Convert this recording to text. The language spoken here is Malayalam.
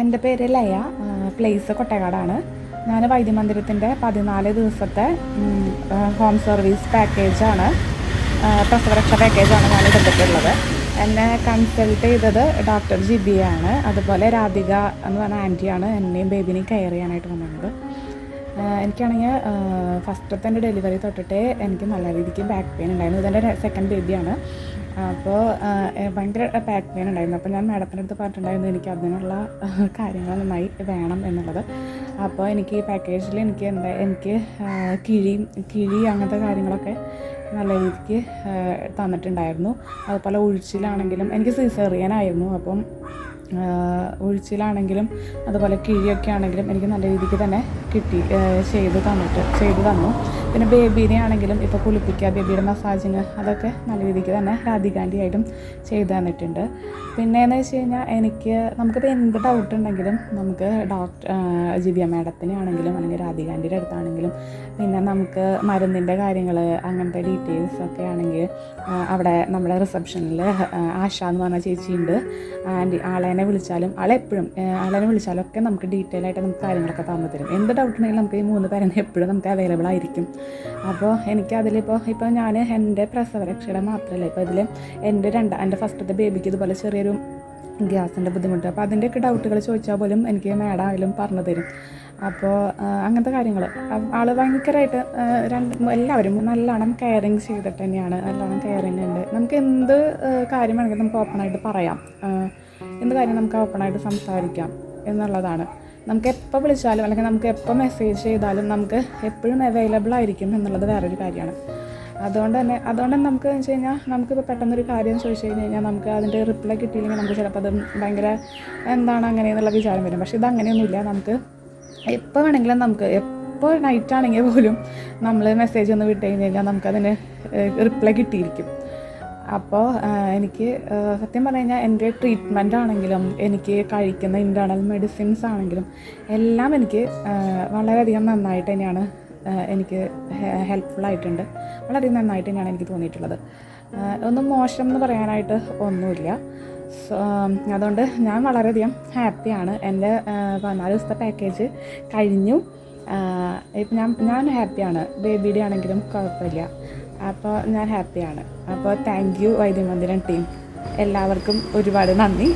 എൻ്റെ പേര് ലയ, പ്ലേസ് കൊട്ടേക്കാടാണ്. ഞാൻ വൈദ്യമന്ദിരത്തിൻ്റെ 14 ദിവസത്തെ ഹോം സർവീസ് പാക്കേജാണ്, പ്രസവരക്ഷ പാക്കേജാണ് ഞാൻ എടുത്തിട്ടുള്ളത്. എന്നെ കൺസൾട്ട് ചെയ്തത് ഡോക്ടർ ജിബിയാണ്. അതുപോലെ രാധിക എന്ന് പറഞ്ഞ ആൻറ്റിയാണ് എന്നെയും ബേബിനെയും കെയർ ചെയ്യാനായിട്ട് വന്നത്. എനിക്കാണെങ്കിൽ ഫസ്റ്റത്തെ എൻ്റെ ഡെലിവറി തൊട്ടിട്ടേ എനിക്ക് നല്ല രീതിക്ക് ബാക്ക് പെയിൻ ഉണ്ടായിരുന്നു. ഇതെൻ്റെ സെക്കൻഡ് ബേബിയാണ്. അപ്പോൾ ഭയങ്കര ബാക്ക് പെയിൻ ഉണ്ടായിരുന്നു. അപ്പോൾ ഞാൻ മാഡത്തിൻ്റെ അടുത്ത് പറഞ്ഞിട്ടുണ്ടായിരുന്നു എനിക്ക് അതിനുള്ള കാര്യങ്ങൾ നന്നായി വേണം എന്നുള്ളത്. അപ്പോൾ എനിക്ക് ഈ പാക്കേജിൽ എനിക്ക് കിഴി അങ്ങനത്തെ കാര്യങ്ങളൊക്കെ നല്ല രീതിക്ക് തന്നിട്ടുണ്ടായിരുന്നു. അതുപോലെ ഉഴിച്ചിലാണെങ്കിലും എനിക്ക് സിസേറിയനായിരുന്നു. അപ്പം ഉഴിച്ചിലാണെങ്കിലും അതുപോലെ കിഴിയൊക്കെ ആണെങ്കിലും എനിക്ക് നല്ല രീതിക്ക് തന്നെ ചെയ്തു തന്നു. പിന്നെ ബേബീനെ ആണെങ്കിലും ഇപ്പോൾ കുളിപ്പിക്കുക, ബേബിയുടെ മസാജിങ് അതൊക്കെ നല്ല രീതിക്ക് തന്നെ രാധികാൻ്റിയായിട്ടും ചെയ്തു തന്നിട്ടുണ്ട്. പിന്നെയെന്ന് വെച്ച് കഴിഞ്ഞാൽ നമുക്കിപ്പോൾ എന്ത് ഡൗട്ട് ഉണ്ടെങ്കിലും നമുക്ക് ജിബിയ മാഡത്തിനെ ആണെങ്കിലും അല്ലെങ്കിൽ രാധികാൻ്റിയുടെ അടുത്താണെങ്കിലും പിന്നെ നമുക്ക് മരുന്നിൻ്റെ കാര്യങ്ങൾ അങ്ങനത്തെ ഡീറ്റെയിൽസ് ഒക്കെ ആണെങ്കിൽ അവിടെ നമ്മുടെ റിസപ്ഷനിൽ ആശ എന്ന് പറഞ്ഞ ചേച്ചിയുണ്ട്. ആളെന്നെ വിളിച്ചാലും ഒക്കെ നമുക്ക് ഡീറ്റെയിൽ ആയിട്ട് നമുക്ക് കാര്യങ്ങളൊക്കെ തന്നു തരും. എന്ത് ഡൗട്ട് ഉണ്ടെങ്കിലും നമുക്ക് ഈ 3 പേരെ എപ്പോഴും നമുക്ക് അവൈലബിൾ ആയിരിക്കും. അപ്പോൾ എനിക്കതിലിപ്പോൾ ഞാൻ എൻ്റെ പ്രസവരക്ഷയുടെ മാത്രമല്ല, ഇപ്പോൾ ഇതിൽ എൻ്റെ ഫസ്റ്റത്തെ ബേബിക്ക് ഇതുപോലെ ചെറിയൊരു ഗ്യാസിൻ്റെ ബുദ്ധിമുട്ട്, അപ്പോൾ അതിൻ്റെയൊക്കെ ഡൗട്ടുകൾ ചോദിച്ചാൽ പോലും എനിക്ക് മാഡം ആയാലും പറഞ്ഞു തരും. അപ്പോൾ അങ്ങനത്തെ കാര്യങ്ങൾ ആൾ ഭയങ്കരമായിട്ട് എല്ലാവരും നല്ലോണം കെയറിങ് ചെയ്തിട്ട് തന്നെയാണ്. നല്ലോണം കെയറിങ് ഉണ്ട്. നമുക്ക് എന്ത് കാര്യം വേണമെങ്കിൽ നമുക്ക് ഓപ്പണായിട്ട് പറയാം, എന്ത് കാര്യം നമുക്ക് ഓപ്പണായിട്ട് സംസാരിക്കാം എന്നുള്ളതാണ്. നമുക്ക് എപ്പോൾ വിളിച്ചാലും അല്ലെങ്കിൽ നമുക്ക് എപ്പോൾ മെസ്സേജ് ചെയ്താലും നമുക്ക് എപ്പോഴും അവൈലബിൾ ആയിരിക്കും എന്നുള്ളത് വേറൊരു കാര്യമാണ്. അതുകൊണ്ട് തന്നെ നമുക്ക് വെച്ച് കഴിഞ്ഞാൽ നമുക്കിപ്പോൾ പെട്ടെന്നൊരു കാര്യം ചോദിച്ചു കഴിഞ്ഞാൽ നമുക്ക് അതിൻ്റെ റിപ്ലൈ കിട്ടിയില്ലെങ്കിൽ നമുക്ക് ചിലപ്പോൾ അത് ഭയങ്കര എന്താണ് അങ്ങനെയെന്നുള്ള വിചാരം വരും. പക്ഷേ ഇതങ്ങനെയൊന്നുമില്ല. നമുക്ക് എപ്പോൾ വേണമെങ്കിലും എപ്പോൾ നൈറ്റാണെങ്കിൽ പോലും നമ്മൾ മെസ്സേജ് ഒന്ന് വിട്ട് കഴിഞ്ഞാൽ നമുക്കതിന് റിപ്ലൈ കിട്ടിയിരിക്കും. അപ്പോൾ എനിക്ക് സത്യം പറഞ്ഞു കഴിഞ്ഞാൽ എൻ്റെ ട്രീറ്റ്മെൻ്റ് ആണെങ്കിലും എനിക്ക് കഴിക്കുന്ന ഇൻറ്റേർണൽ മെഡിസിൻസ് ആണെങ്കിലും എല്ലാം എനിക്ക് വളരെയധികം നന്നായിട്ട് തന്നെയാണ് എനിക്ക് ഹെൽപ്ഫുള്ളായിട്ടുണ്ട്. വളരെയധികം നന്നായിട്ട് തന്നെയാണ് എനിക്ക് തോന്നിയിട്ടുള്ളത്. ഒന്നും മോശം എന്ന് പറയാനായിട്ട് ഒന്നുമില്ല. അതുകൊണ്ട് ഞാൻ വളരെയധികം ഹാപ്പിയാണ്. എൻ്റെ 14 ദിവസത്തെ പാക്കേജ് കഴിഞ്ഞു. ഇപ്പം ഞാൻ ഹാപ്പിയാണ്. ബേബിയുടെ ആണെങ്കിലും കുഴപ്പമില്ല. അപ്പോൾ ഞാൻ ഹാപ്പിയാണ്. അപ്പോൾ താങ്ക് യു വൈദ്യമന്ദിരം ടീം. എല്ലാവർക്കും ഒരുപാട് നന്ദി.